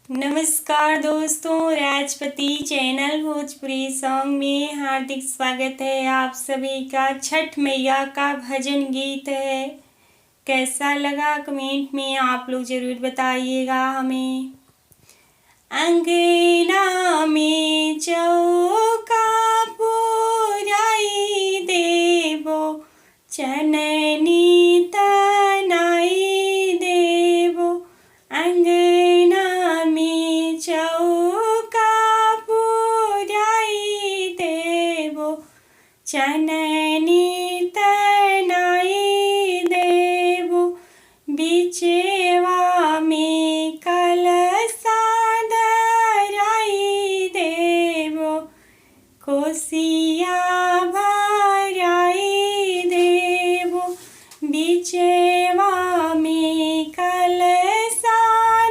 नमस्कार दोस्तों, Rajpati channel Bhojpuri song में हार्दिक स्वागत है आप सभी का। छठ मैया का भजन गीत है। कैसा लगा कमेंट में आप लोग ज़रूर बताइएगा हमें। अंगना में चौका पुराई देवो, चननी तनाई देवो। अंगना में चौका पुराई देवो, चननी तनाई देवो। बिचवा में कलशा धराई देवो, कोसिया भराई देवो। बिचवा में कलशा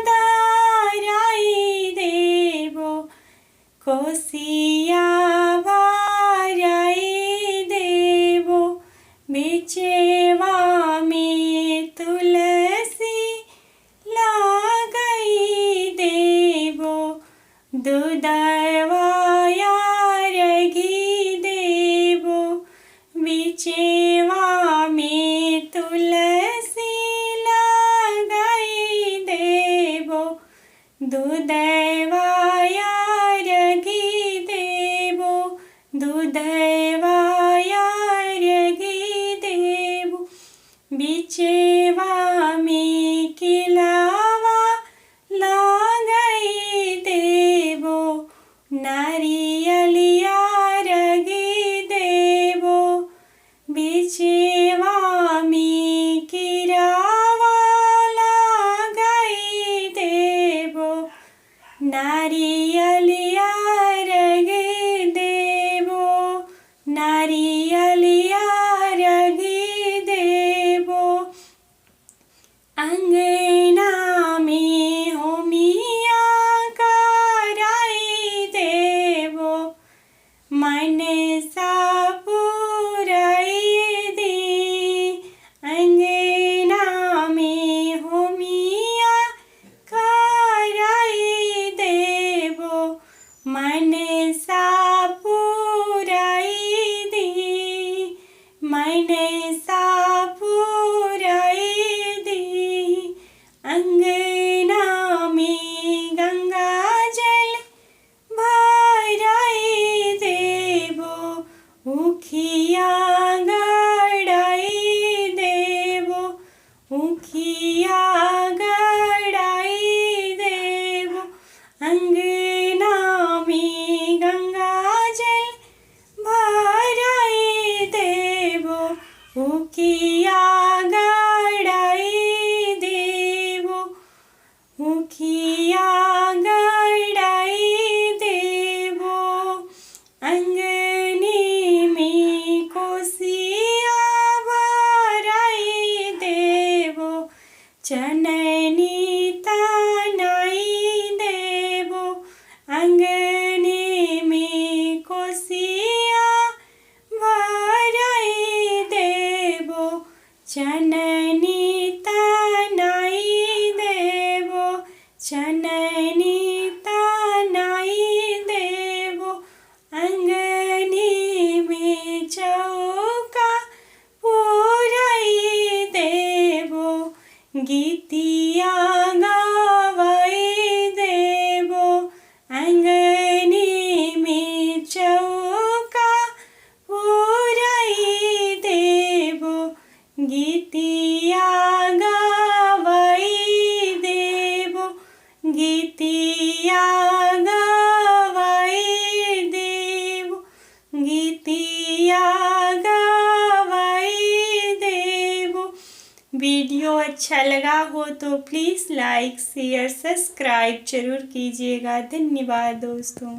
धराई देवो, कोसिया भराई देवो। बिचवा में तुलसी लगाई देवो, दूधवा रगी देवो। बिचवा में तुलसी लगाई देवो, दूधवा रगी देवो। दूधवा रगी देवो। बिचवा में किलावा लगाई देवो, नारियलिया रगी देवो। बिचवा में किरावा लगाई देवो, नारियलिया रगी देवो। नारियलिया रगी देवो। अंगना में होमिया कराई देवो, मनसा पुराई दी। अंगना में होमिया कराई देवो, मनसा पुराई दी। मनसा पुराई दी। अंगना में गंगा जल भराई देवो, उखिया गड़ाई देवो। उखिया गड़ाई देवो। अंगना में गंगा जल भराई देवो, उखिया गड़ाई देवो। उखिया गड़ाई देवो। अंगने में कोसिया भराई देवो, चननी तनाई देवो। अंगने में कोसिया भराई देवो, चननी तनाई देवो। चननी तनाई देवो। अंगने में चौका पुराई देवो, गीतिया गवाई देवो। अंगने में चौका पुराई देवो, गीतिया गवाई देवो। गीतिया गवाई देवो। गीतिया गवाई देवो। वीडियो अच्छा लगा हो तो प्लीज़ लाइक शेयर सब्सक्राइब जरूर कीजिएगा। धन्यवाद दोस्तों।